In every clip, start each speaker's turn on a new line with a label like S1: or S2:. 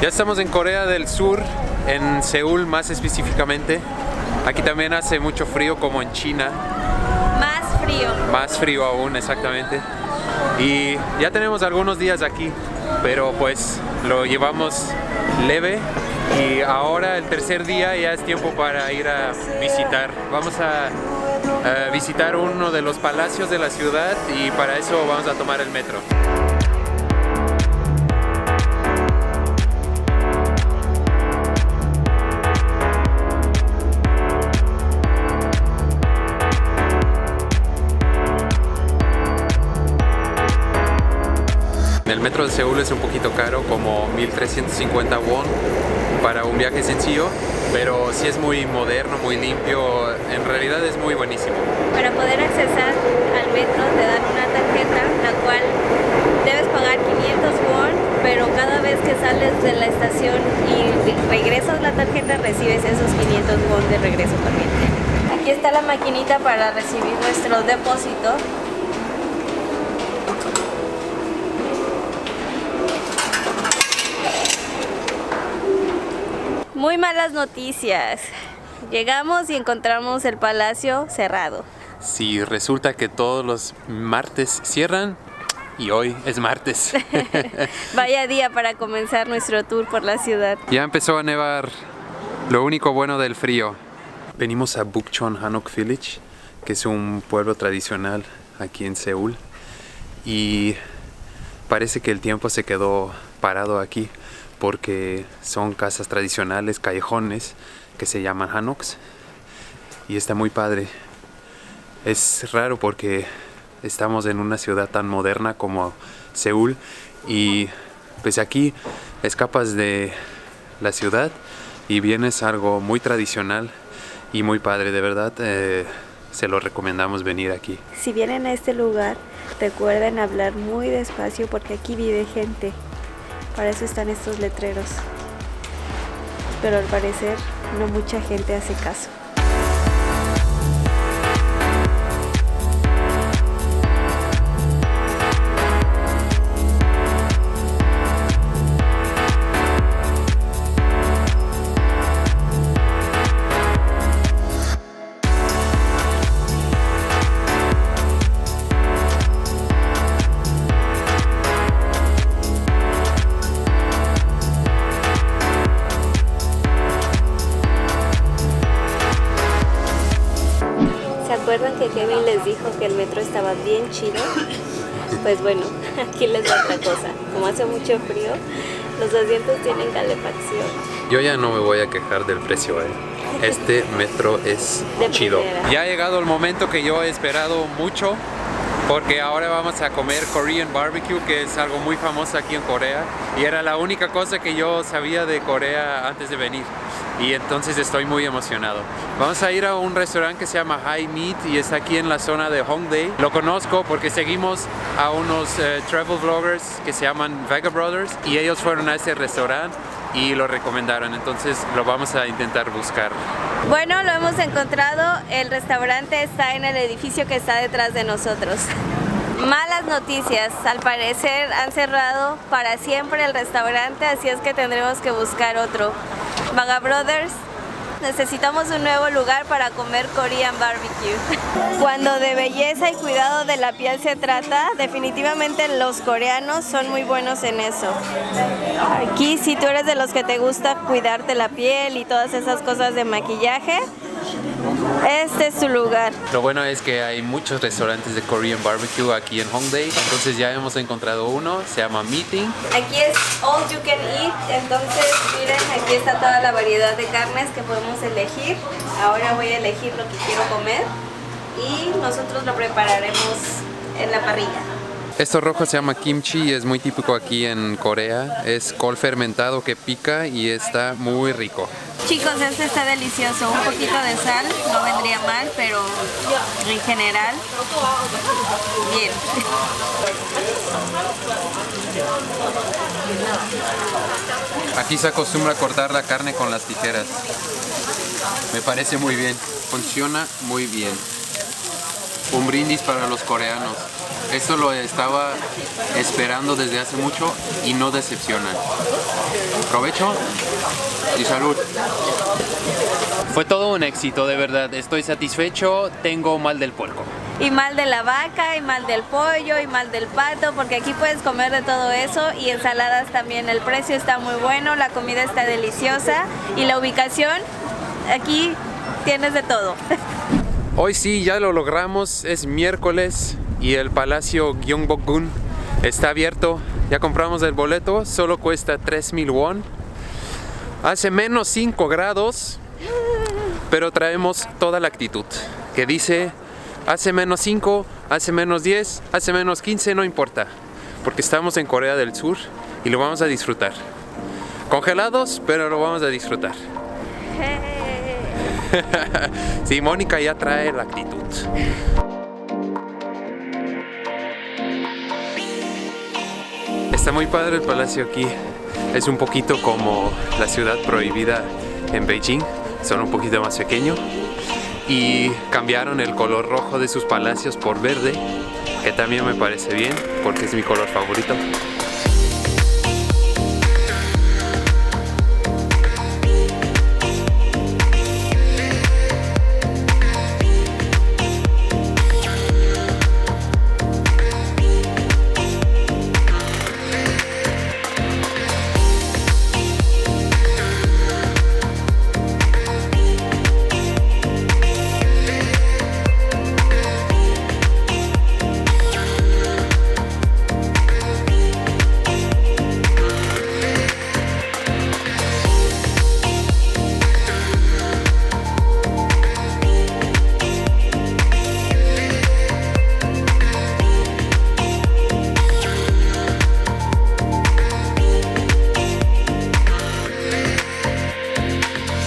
S1: Ya estamos en Corea del Sur, en Seúl más específicamente. Aquí también hace mucho frío como en China.
S2: Más frío.
S1: Más frío aún, exactamente. Y ya tenemos algunos días aquí, pero pues lo llevamos leve. Y ahora el tercer día ya es tiempo para ir a visitar. Vamos a visitar uno de los palacios de la ciudad y para eso vamos a tomar el metro. El metro de Seúl es un poquito caro, como 1.350 won para un viaje sencillo, pero sí es muy moderno, muy limpio, en realidad es muy buenísimo.
S2: Para poder accesar al metro te dan una tarjeta, la cual debes pagar 500 won, pero cada vez que sales de la estación y regresas la tarjeta recibes esos 500 won de regreso también. Aquí está la maquinita para recibir nuestro depósito. Muy malas noticias. Llegamos y encontramos el palacio cerrado.
S1: Sí, resulta que todos los martes cierran y hoy es martes.
S2: Vaya día para comenzar nuestro tour por la ciudad.
S1: Ya empezó a nevar, lo único bueno del frío. Venimos a Bukchon Hanok Village, que es un pueblo tradicional aquí en Seúl. Y parece que el tiempo se quedó parado aquí, porque son casas tradicionales, callejones, que se llaman hanoks, y está muy padre. Es raro porque estamos en una ciudad tan moderna como Seúl, y pues aquí escapas de la ciudad y vienes a algo muy tradicional y muy padre, de verdad. Se lo recomendamos venir aquí.
S2: Si vienen a este lugar, recuerden hablar muy despacio porque aquí vive gente. Para eso están estos letreros. Pero al parecer no mucha gente hace caso. ¿Recuerdan que Kevin les dijo que el metro estaba bien chido? Pues bueno, aquí les va otra cosa. Como hace mucho frío, los asientos tienen calefacción.
S1: Yo ya no me voy a quejar del precio, Este metro es chido.
S2: Primera.
S1: Ya ha llegado el momento que yo he esperado mucho, porque ahora vamos a comer Korean barbecue, que es algo muy famoso aquí en Corea, y era la única cosa que yo sabía de Corea antes de venir, y entonces estoy muy emocionado. Vamos a ir a un restaurante que se llama High Meat y está aquí en la zona de Hongdae. Lo conozco porque seguimos a unos travel vloggers que se llaman Vega Brothers, y ellos fueron a ese restaurante y lo recomendaron, entonces lo vamos a intentar buscar.
S2: Bueno, lo hemos encontrado. El restaurante está en el edificio que está detrás de nosotros. Malas noticias, al parecer han cerrado para siempre el restaurante, así es que tendremos que buscar otro. Vega Brothers, necesitamos un nuevo lugar para comer Korean barbecue. Cuando de belleza y cuidado de la piel se trata, definitivamente los coreanos son muy buenos en eso. Aquí, si tú eres de los que te gusta cuidarte la piel y todas esas cosas de maquillaje, este es tu lugar.
S1: Lo bueno es que hay muchos restaurantes de Korean barbecue aquí en Hongdae, entonces ya hemos encontrado uno, se llama Meeting.
S2: Aquí es all you can eat, entonces miren, aquí está toda la variedad de carnes que podemos elegir. Ahora voy a elegir lo que quiero comer y nosotros lo prepararemos en la parrilla.
S1: Esto rojo se llama kimchi y es muy típico aquí en Corea. Es col fermentado que pica y está muy rico.
S2: Chicos, este está delicioso. Un poquito de sal no vendría mal, pero en general, bien.
S1: Aquí se acostumbra a cortar la carne con las tijeras. Me parece muy bien. Funciona muy bien. Un brindis para los coreanos. Esto lo estaba esperando desde hace mucho y no decepcionan. Provecho y salud. Fue todo un éxito, de verdad. Estoy satisfecho. Tengo mal del puerco.
S2: Y mal de la vaca, y mal del pollo, y mal del pato, porque aquí puedes comer de todo eso, y ensaladas también. El precio está muy bueno, la comida está deliciosa, y la ubicación, aquí tienes de todo.
S1: Hoy sí, ya lo logramos, es miércoles y el Palacio Gyeongbokgung está abierto. Ya compramos el boleto, solo cuesta 3,000 won. Hace menos 5 grados, pero traemos toda la actitud, que dice... Hace menos 5, hace menos 10, hace menos 15, no importa. Porque estamos en Corea del Sur y lo vamos a disfrutar. Congelados, pero lo vamos a disfrutar. Sí, Mónica ya trae la actitud. Está muy padre el palacio aquí. Es un poquito como la ciudad prohibida en Beijing, solo un poquito más pequeño. Y cambiaron el color rojo de sus palacios por verde, que también me parece bien porque es mi color favorito.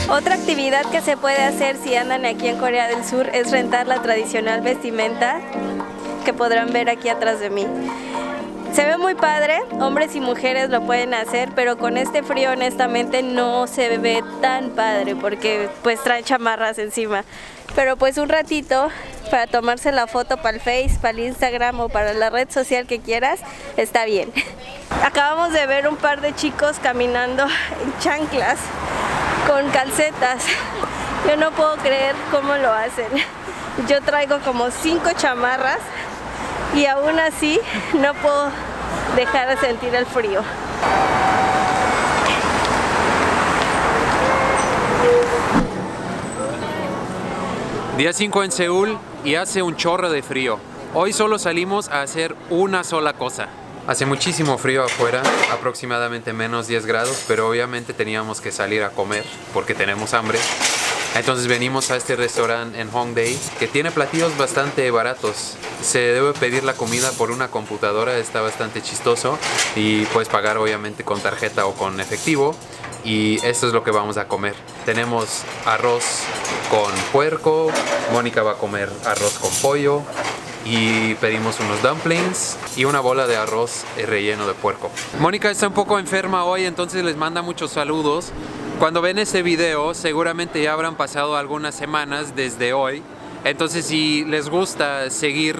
S2: Otra actividad que se puede hacer si andan aquí en Corea del Sur es rentar la tradicional vestimenta que podrán ver aquí atrás de mí. Se ve muy padre, hombres y mujeres lo pueden hacer, pero con este frío honestamente no se ve tan padre porque pues traen chamarras encima. Pero pues un ratito para tomarse la foto para el Face, para el Instagram o para la red social que quieras, está bien. Acabamos de ver un par de chicos caminando en chanclas con calcetas. Yo no puedo creer cómo lo hacen. Yo traigo como 5 chamarras y aún así no puedo dejar de sentir el frío.
S1: Día 5 en Seúl y hace un chorro de frío. Hoy solo salimos a hacer una sola cosa. Hace muchísimo frío afuera, aproximadamente menos 10 grados, pero obviamente teníamos que salir a comer porque tenemos hambre. Entonces venimos a este restaurante en Hongdae que tiene platillos bastante baratos. Se debe pedir la comida por una computadora, está bastante chistoso y puedes pagar obviamente con tarjeta o con efectivo. Y esto es lo que vamos a comer. Tenemos arroz con puerco, Mónica va a comer arroz con pollo y pedimos unos dumplings y una bola de arroz relleno de puerco. Mónica está un poco enferma hoy, entonces les manda muchos saludos. Cuando ven este video seguramente ya habrán pasado algunas semanas desde hoy, entonces si les gusta seguir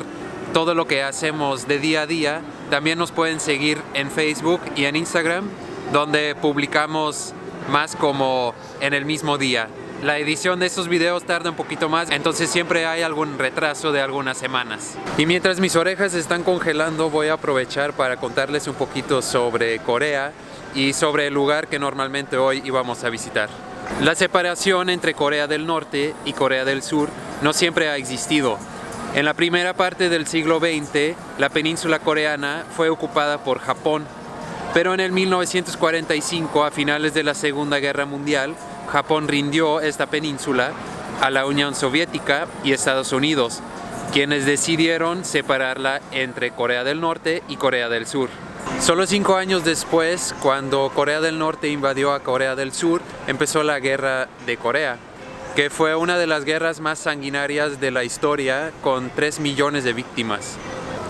S1: todo lo que hacemos de día a día, también nos pueden seguir en Facebook y en Instagram, donde publicamos más como en el mismo día. La edición de estos videos tarda un poquito más, entonces siempre hay algún retraso de algunas semanas. Y mientras mis orejas se están congelando, voy a aprovechar para contarles un poquito sobre Corea y sobre el lugar que normalmente hoy íbamos a visitar. La separación entre Corea del Norte y Corea del Sur no siempre ha existido. En la primera parte del siglo XX, la península coreana fue ocupada por Japón, pero en el 1945, a finales de la Segunda Guerra Mundial, Japón rindió esta península a la Unión Soviética y Estados Unidos, quienes decidieron separarla entre Corea del Norte y Corea del Sur. Solo 5 años después, cuando Corea del Norte invadió a Corea del Sur, empezó la Guerra de Corea, que fue una de las guerras más sanguinarias de la historia, con 3 millones de víctimas.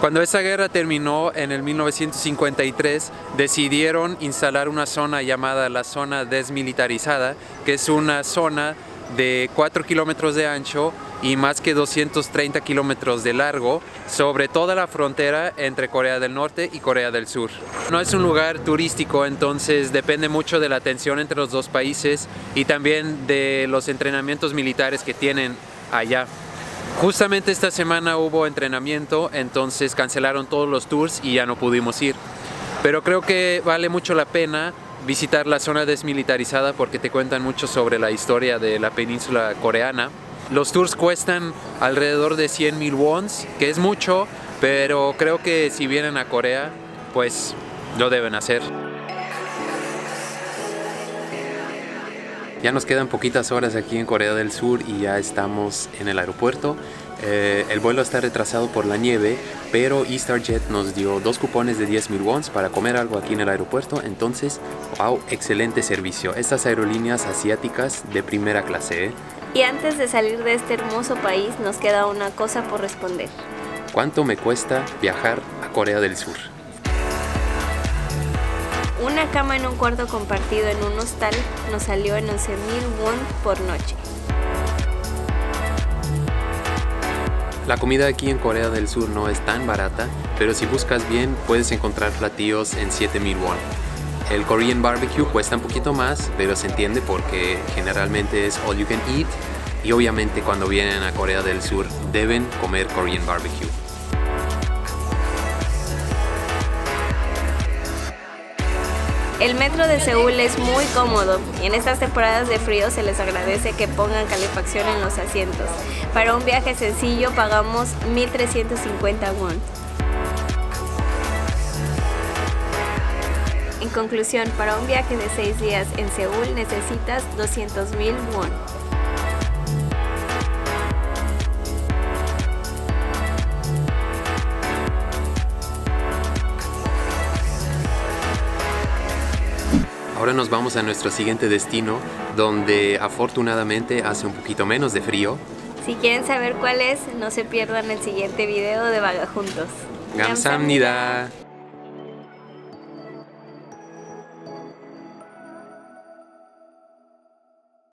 S1: Cuando esa guerra terminó en el 1953, decidieron instalar una zona llamada la zona desmilitarizada, que es una zona de 4 kilómetros de ancho y más que 230 kilómetros de largo sobre toda la frontera entre Corea del Norte y Corea del Sur. No es un lugar turístico, entonces depende mucho de la tensión entre los dos países y también de los entrenamientos militares que tienen allá. Justamente esta semana hubo entrenamiento, entonces cancelaron todos los tours y ya no pudimos ir. Pero creo que vale mucho la pena visitar la zona desmilitarizada porque te cuentan mucho sobre la historia de la península coreana. Los tours cuestan alrededor de 100,000 wons, que es mucho, pero creo que si vienen a Corea, pues lo deben hacer. Ya nos quedan poquitas horas aquí en Corea del Sur y ya estamos en el aeropuerto. El vuelo está retrasado por la nieve, pero EastarJet nos dio 2 cupones de 10,000 wons para comer algo aquí en el aeropuerto. Entonces, wow, excelente servicio. Estas aerolíneas asiáticas de primera clase, ¿eh?
S2: Y antes de salir de este hermoso país, nos queda una cosa por responder.
S1: ¿Cuánto me cuesta viajar a Corea del Sur?
S2: Una cama en un cuarto compartido en un hostal nos salió en 11,000 won por noche.
S1: La comida aquí en Corea del Sur no es tan barata, pero si buscas bien puedes encontrar platillos en 7,000 won. El Korean barbecue cuesta un poquito más, pero se entiende porque generalmente es all you can eat y obviamente cuando vienen a Corea del Sur deben comer Korean barbecue.
S2: El metro de Seúl es muy cómodo y en estas temporadas de frío se les agradece que pongan calefacción en los asientos. Para un viaje sencillo pagamos 1,350 won. En conclusión, para un viaje de 6 días en Seúl necesitas 200,000 won.
S1: Ahora nos vamos a nuestro siguiente destino, donde afortunadamente hace un poquito menos de frío.
S2: Si quieren saber cuál es, no se pierdan el siguiente video de Vaga Juntos.
S1: 감사합니다.